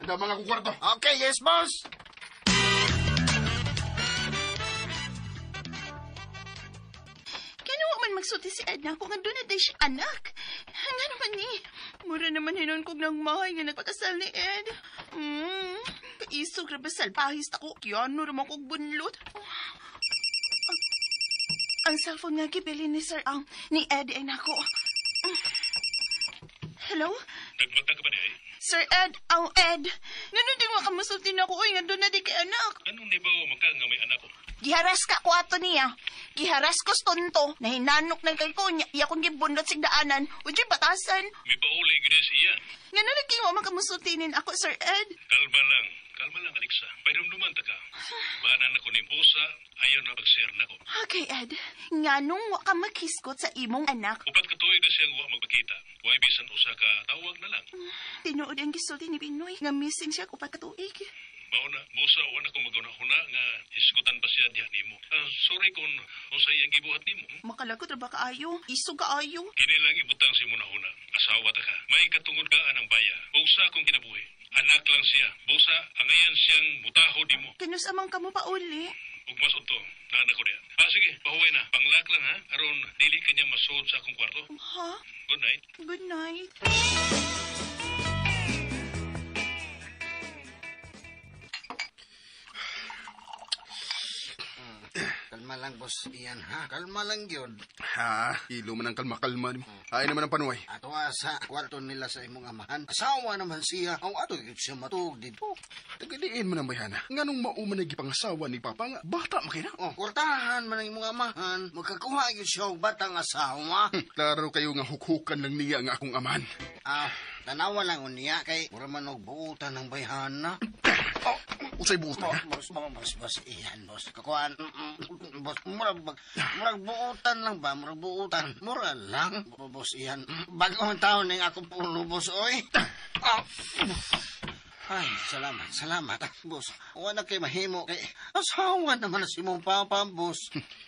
Damang ako kwarto. Okay, yes, boss. Magsulti si Edna kung andun na day siya anak. Nga naman ni. Mura naman hinon kong nang mahay nga nagpakasal ni Ed. Kaisog na basal pahis ako. Kiyano naman kong bunlot. Ang cellphone nga gibili ni Sir ni Ed ay nako. Hello? Nagmata ka ba niya eh? Sir Ed, Ed. Ganun din makamusulti na ako. Nga doon na di kay anak. Anong di ba maka nga may anak ko? Giharas ka ko ato niya. Giharas ko stonto. Nahinanok na kay ko niya. Iya kong gibundot sig daanan. Ujoy batasan. May pauli gides iya. Nga na nagkiwa makamusutinin ako, Sir Ed. Kalma lang, Alexa. Pairumduman ta ka. Banan ako ni Bosa, ayaw na pag-share na ko. Okay, Ed. Nga nung waka maghiskot sa imong anak. Upat katuig na siyang wa magpakita. Huwag bisan usa ka tawag na lang. Tinuod ang gisulti ni Binoy. Nga missing siya upat katuig. Mauna, Bosa, wala ko maguna-huna nga hisgutan pa siya diyan nimo. Sorry kung usay ang gibuhat nimo. Makalagot ra ba kaayo? Iso kaayo? Kini lang ibutang si muna-una. Asawa ta ka. May katungod ka anang baya. Bosa akong kinabuhi. Anak lang siya. Bosa, angayan siyang mutaho di mo. Kanus amang kamo pa uli. Ug mas unto, nana ko diyan. Sige, pahuway na. Panglak lang ha. Aron dili kanya masod sa akong kwarto. Ha? Good night. Good night. Kalma lang, boss Ian, ha? Kalma lang yun. Ilo man ang kalma-kalma. Ay naman ang panuway. Ato sa kwarto nila sa imong amahan. Asawa naman siya. Ang ato siya matug dito. Tagadiin mo ng bayana. Nga nung mauman na gipangasawa ni Papa nga, bata makina. Kwartahan man ang imong amahan. Magkakuha yun siya og batang asawa. Klaro kayo nga hukhukan lang niya nga akong amahan. tanawa lang unya kay mura man og buutan ng bayhana. Usay buutan, ha? Boss, iyan, boss. Kakuan, boss, murag buutan lang ba? Murag buutan. Mura lang, boss, iyan. Bagong taon ng ako puno, boss, oy. Ay, salamat, boss. Wala kay mahimo kay asawa naman na si mong papa, boss.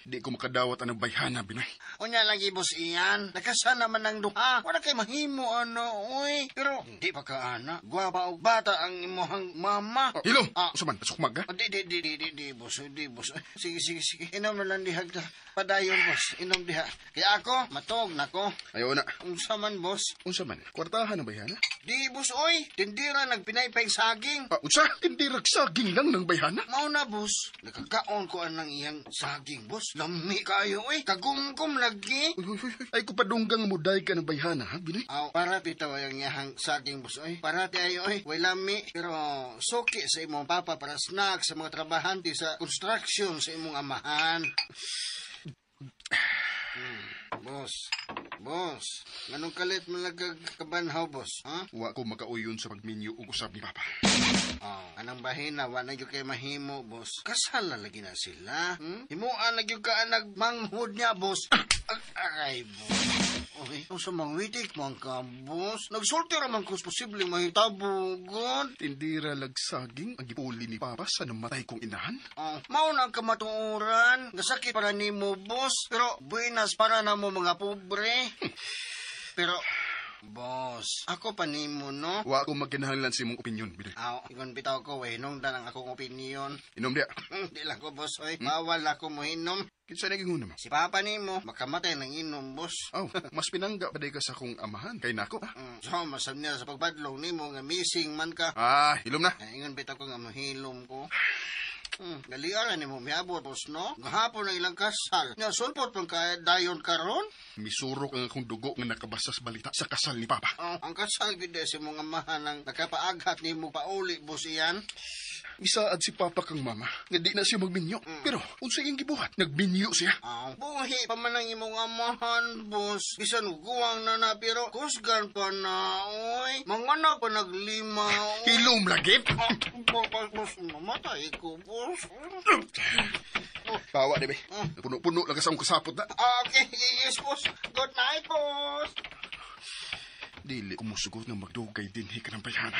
Di ko makadawat ang bayhana, Binoy. Unya lagi, boss, iyan. Nakasan naman ng duha. Wala kay mahimo, uy. Pero, di pa ka, gwapa o bata ang imuhang mama. Hilom, usaman, pasukmag, ha? Di, boss. Sige. Inom na lang dihag ta. Padayon, boss. Inom diha. Kaya ako, matog na ko. Ayaw na. Unsaman, boss? Unsaman, kwartahan ang bayhana? Di, boss, oy. Tindira nagpinaypay saging. Unsa? Hindi ragsaging lang ng bayhana? Mauna, boss. Nakakaon ko anang iyang saging, boss. Lami kayo, oy. Kagumkum lagi. Uy. Ay ko padunggang muday ka ng bayhana, ha, Binoy? Para titaw yung iyang saging, boss, oy. Parati ayo, oy. Way lami. Pero suki sa imong papa para snack sa mga trabahante sa construction sa imong amahan. Boss, anong kalit mo nagkabanhaw, boss? Ha? Wa ko makauyon sa pagminyo ug usab ni Papa. Anang bahina, wa na yung kay mahimo, boss. Kasal na lagi na sila. Himuan na yung ka nagmanghod niya, boss. Aray, boss. Uy, kung sa mangwitik man ka, boss. Nagsulti raman kung posibleng mahitabugon. Tindira lagsaging ang gipuli ni Papa sa namatay kong inahan? Mauna ang kamatuuran. Nasakit para ni mo, boss. Pero buenas para na mo mga pobre. Pero, boss, ako pa ni mo, no? Wa ko magkinahanglan sa imong opinyon, Binoy. Ikon bitaw ko, hinong dan ang akong opinyon. Inom dia. Di lang ko, boss, oy. Bawal ako mo hinom. Kinsa naging una mo? Si Papa ni mo, makamatay ng inom, boss. Mas pinangga pa ka sa kong amahan kay nako. So, masab niya sa pagbadlong ni mo nga missing man ka. Hilom na. Ingon bitaw ko nga mahilom ko. Galiaran ni mo miabot, boss, no? Gahapon na ilang kasal. Nga, sulpot pang dayon karon. Misurok ang akong dugo nga nakabasa sa balita sa kasal ni Papa. Ang kasal gid si mga mahan ang nakapaaghat ni mo pauli, boss, iyan. Misaad si Papa kang mama nga di na siya magminyo. Pero unsa iyang gibuhat? Nagminyo siya. Buhi pa man ang imong amahan, boss. Bisan guwang na pero kusgan pa na, oy. Manganak pa naglima, oy. Hilom lagi. Boss, mamatay ko, boss. Tawa, di ba? Puno-puno lang kasang kasapot na. Okay, yes, boss. Good night, boss. Dili ko musugot na magdugay din ka ng bayhana.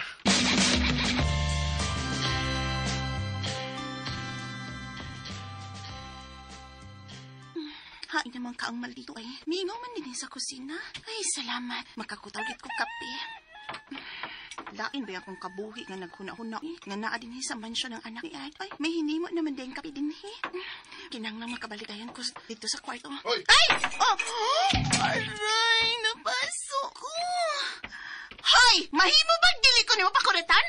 Hain naman ka ang maldito ay. Mingaw man din sa kusina. Ay, salamat. Makakutawit ko kape. Lain ba akong kabuhi nga naghuna-huna nga naa din sa mansyon ng anak ni Ay. Ay, may hinimo naman din kape din Kinanglang makabalitayan ko dito sa kwarto. Hoy! Ay! Aray, napaso ko. Hoy! Mahimo ba dili ko ni mo pakuretan?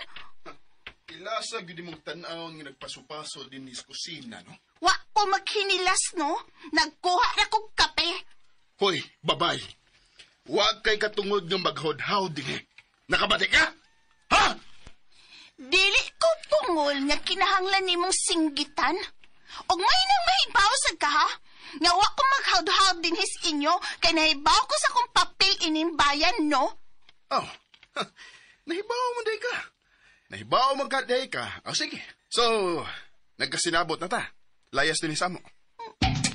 Ilasa gudi mong tanaw nga nagpaso-paso din ni sa kusina, no? Wa ko maghinilas, no? Nagkuha na kong kape. Hoy, babay. Huwag kay katungod ng maghodhaw din. Nakabati ka? Ha? Dili ko pungol nga kinahanglan nimong singgitan. Og may nang mahibawsag ka, ha? Nga wa ko maghawd-hawd din his inyo, kay nahibaw ko sa kong papel ining bayan, no? Nahibaw mo day ka. Nahibaw mo ka day ka. Sige. So, nagkasinabot na ta. Layas din isamo.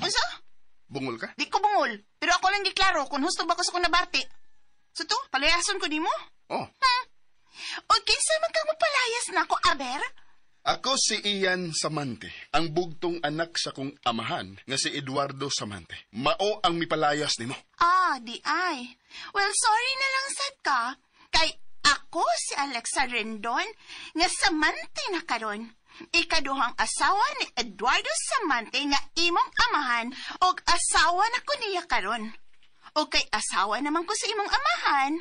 Unsa? Bungol ka? Di ko bungol. Pero ako lang giklaro kung husto ba ko sa kong nabarte. So to, palayason ko di mo? O kinsa man kang mapalayas na ako, Aber? Ako si Ian Samante, ang bugtong anak sa kong amahan nga si Eduardo Samante. Mao ang mipalayas nimo. Di ay. Well, sorry na lang sad ka. Kay ako si Alexa Rendon nga Samante na karon. Ikaduhang asawa ni Eduardo Samante nga imong amahan og asawa na ko niya karon. O kay asawa naman ko sa imong amahan,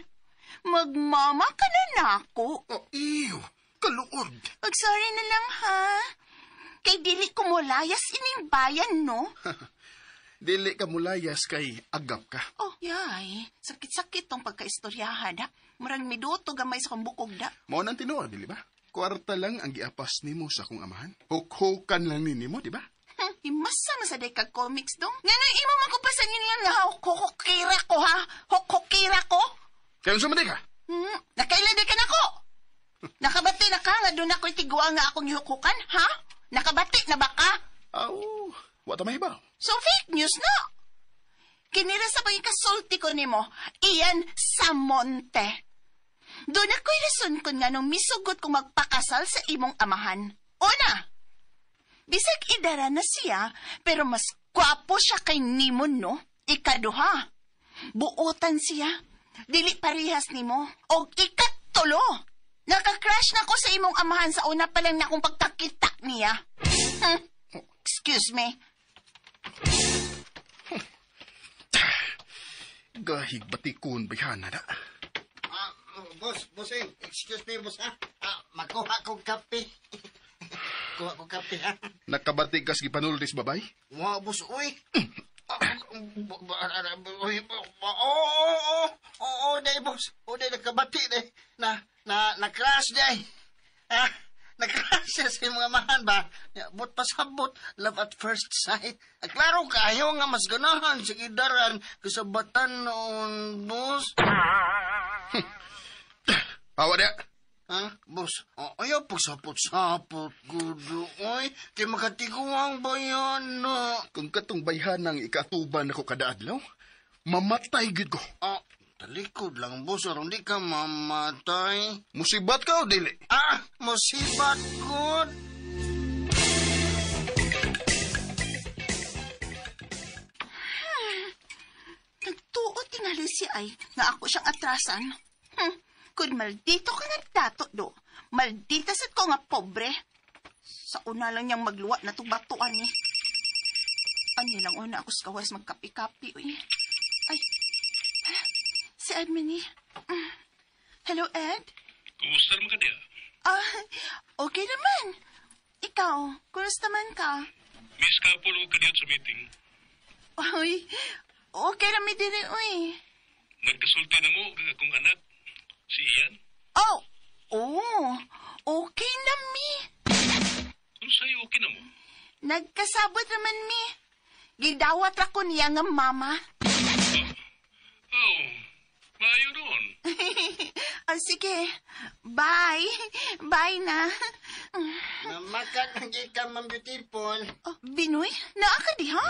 magmama ka na nako. Iyo, kaluod. Sorry na lang, ha? Kay dili ko mulayas ining bayan, no? Dili ka mulayas kay agap ka. Yay. Sakit-sakit tong pagkaistoryahan, ha? Murang miduto gamay sa kong bukog, da. Mao nang tinuod, dili ba? Kwarta lang ang giapas nimo sa akong amahan. Hukhukan lang nimo, di ba? Imasa masaday kag comics dong. Nganoy imo man ko pasan yun nga hukukira ko, ha? Hukukira ko? Kaya unsa man di ka? Nakailan ka na ko? Nakabati na ka nga doon ako'y tigwa nga akong ihukukan, ha? Nakabati na ba ka? Wata may ba? So fake news na. Kinira sa pagkikasulti ko nimo, iyan sa monte. Doon ako'y rason kun nga nung misugot kong magpakasal sa imong amahan. Una, bisag idara na siya, pero mas gwapo siya kay Nimon, no? Ikaduha, buotan siya, dili parihas nimo. O ikatulo, nakakrush na ko sa imong amahan sa una pa lang na akong pagkakita niya. Excuse me. Gahig batikon bayhana na. Bossing, excuse me, boss, ha? Makuha kong kape. Kuha kong kape, ha? Nakabatig kas gipanultis babay? Wow, boss, uy. Oo, day, boss. Oo, day, nakabati, day. Na-crash, day. Na-crash siya sa mga mahan ba? But pasabot, love at first sight. Klaro kayo nga mas ganahan sa idaran kasabatan noon, boss. Awa dia. Ha? Boss, ayaw pagsapot-sapot, gudo. Oy, kay makatiguang bayan na. Kung katong bayhanang ikatuban ako kada adlaw, mamatay gid ko. Talikod lang, boss. Aron di ka mamatay. Musibat ka o dili? Musibat ko. Nagtuot tingali si ay nga ako siyang atrasan. Kung maldito ka nga dato do, maldita sad ko nga pobre. Sa una lang niyang magluwa na itong batuan ni. Ano lang una ako sa kawas magkapi-kapi. Uy. Ay, si Edmini. Hello, Ed? Kumusta naman ka diya? Okay naman. Ikaw, kumusta man ka? Miss Kapol ka diya sa meeting. Uy, okay na mi diri, uy. Nagkasulti na mo kung anak, si Ian? Okay na mi. Kung sa'yo okay na mo? Nagkasabot naman mi. Gidawat ako niya nga mama. Maayo doon. Sige. Bye. Bye na. Namakat na di ka, Ma'am Beautiful. Binoy, naa ka di, ha?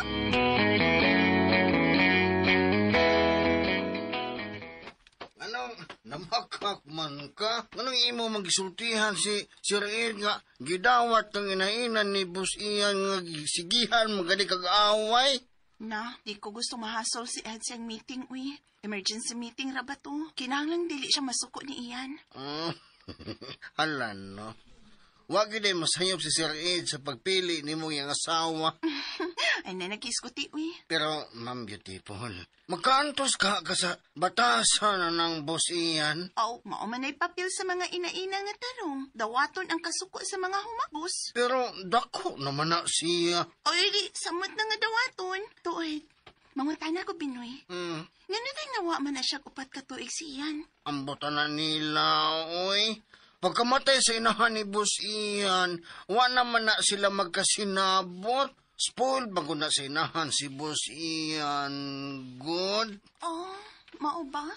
Namakak man ka. Anong imo magisultihan si Sir Ed nga gidawat ng inainan ni Boss Ian nga sigihan magali kag-away? Na, di ko gusto mahasol si Ed sa meeting, uy. Emergency meeting ra ba to? Kinahanglan dili siya masuko ni Ian. Hala, no? Wag yun masayop si Sir Ed sa pagpili ni mong yung asawa. Ay na nag-iskuti, uy. Pero, Ma'am Beautiful, magkantos ka sa batasan na ng Boss Ian? Maumanay papel sa mga ina-ina nga tarong. Dawaton ang kasuko sa mga humagos. Pero, dako naman na siya. Di, samot na nga dawaton. Tuod, mangutana ko, Binoy. Nga nawa man na siya upat katuig si Ian. Ambotan na nila, oy. Pagkamatay sa inahan ni Boss Ian, wa naman na sila magkasinabot. Spoiled bago na sa inahan si Boss Ian. Good? Mao ba?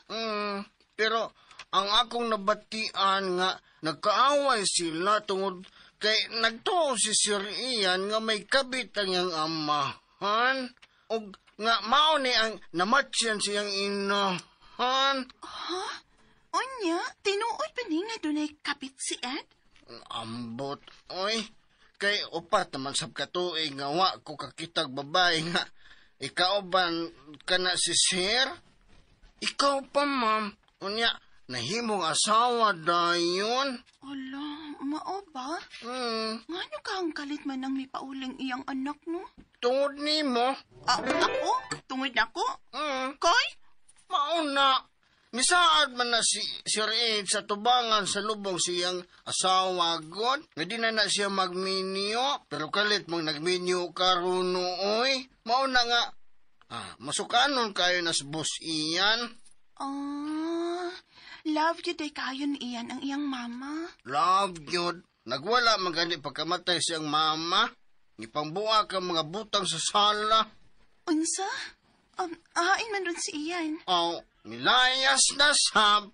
Pero ang akong nabatian nga nagkaaway sila tungod kay nagtuo si Sir Ian nga may kabit ang iyang amahan. O nga mao ni ang namatsyan siyang inahan. Onya, tinuod pa ni nga dunay kapit si Ed? Ambot, oy. Kay upat naman sab katuig nga wa ko kakitag babae nga ikaw ban kana si Sir? Ikaw pa, ma'am. Unya, nahimong asawa dayon. Ala, mao ba? Ngano ka ang kalit man ang mipauling iyang anak, no? Tungod nimo. Ako? Tungod ako? Koy? Mao na. Misaad man na si Sir Ed sa tubangan sa lubong siyang asawa god. Nga di na siya magminyo. Pero kalit mong nagminyo karon nooy. Mao na nga. Masukanon kayo na sa Boss Ian. Love you day kayo ni Ian ang iyang mama. Love you. Nagwala magani pagkamatay siyang mama. Ipangbuwa ka mga butang sa sala. Unsa? Hain man ron si Ian. Milayas na sab.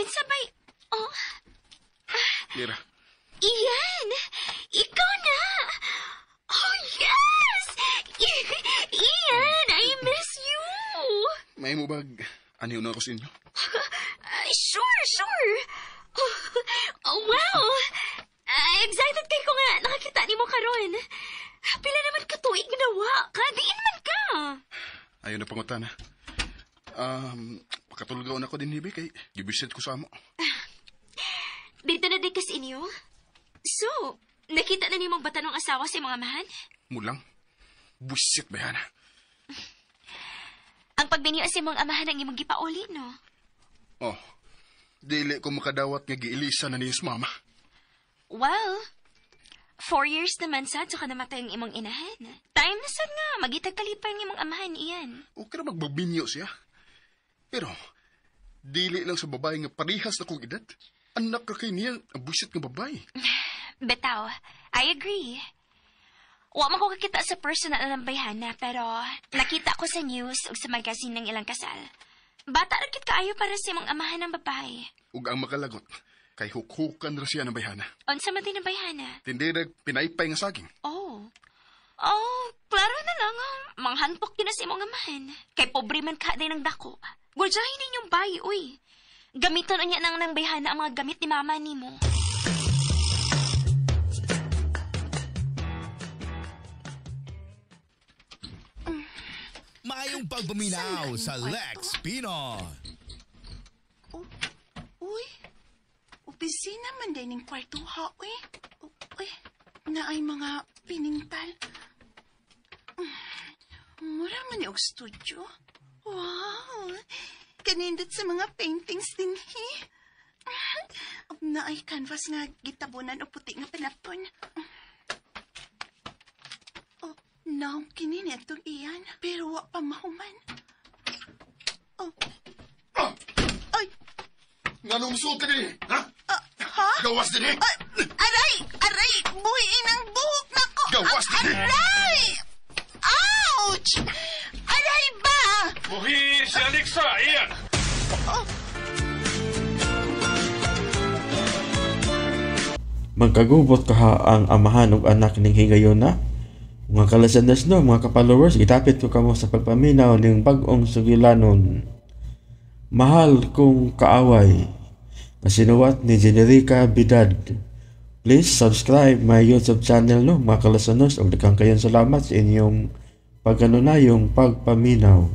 Kinsabay, oh, Mira, Ian! Ikaw na! Oh, yes! Ian, I miss you! may mo ba aniw na ako sa inyo? Sure. Oh, wow! Excited kay ko nga nakakita ni mo karon. Pila naman ka tuig ginawa ka. Diin man ka. Ayaw na pangutana. Pakatulgaw na ako din, Hibi, kay gibisit ko sa amo. Dito na di kas inyo? So, nakita na ni mong batanong asawa sa mga amahan? Mulang, busit ba yan? Ang pagbinyo sa mga amahan ang imong gipauli, no? Oh, dili ko makadawat nga giilisa na niyo sa mama. Well, 4 years naman sad so ka namatay ang imong inahan. Time na sad nga, magitag kalipay ng imong amahan iyan. O ka na magbabinyo siya. Pero, dili lang sa babae nga parihas na kong edad. Anak ka kay niya, ang busit nga babae. Betaw, I agree. Wa man ko kakita sa personal na bayhana, pero nakita ko sa news o sa magazine ng ilang kasal. Bata rakit kaayo para sa imong amahan ng babae. Ug ang makalagot, kay hukhukan ra siya ng bayhana. Unsa man din ang bayhana? Tindirag pinaypay nga saging. Oh, klaro na lang. Manghantok din na sa imong amahan. Kay pobre man ka din ng dako. Guljahin ninyong bayi, uy. Gamiton niya nang bayhana ang mga gamit ni mama ni mo. Mayong pagbuminaw sa Lex Pino. Uy, opisina man din ng kwartuha, uy. Uy, na ay mga pinintal. Mura man yung studio. Wow, kanindot sa mga paintings din, he. Na ay canvas nga gitabunan o puti nga panapon. Now, kinini itong iyan, pero wa pa mahuman. Ay! Nga nung suot ka din, ha? Ha? Gawas din, eh! Aray! Buhiin ang buhok na ko! Gawas din, eh! Aray! Ouch! Aray ba? Buhi si Alexa, iyan! Magkagubot kaha ang amahan ug anak ning higayon na. Mga kalasandas no, mga ka-followers, itapit ko kamo sa pagpaminaw ng bag-ong sugilanon. Mahal kong kaaway. Kasinuwat ni Generica Bidad. Please subscribe my YouTube channel no, mga kalasanos. Ug daghang kayong salamat sa inyong pagkanunayong pagpaminaw.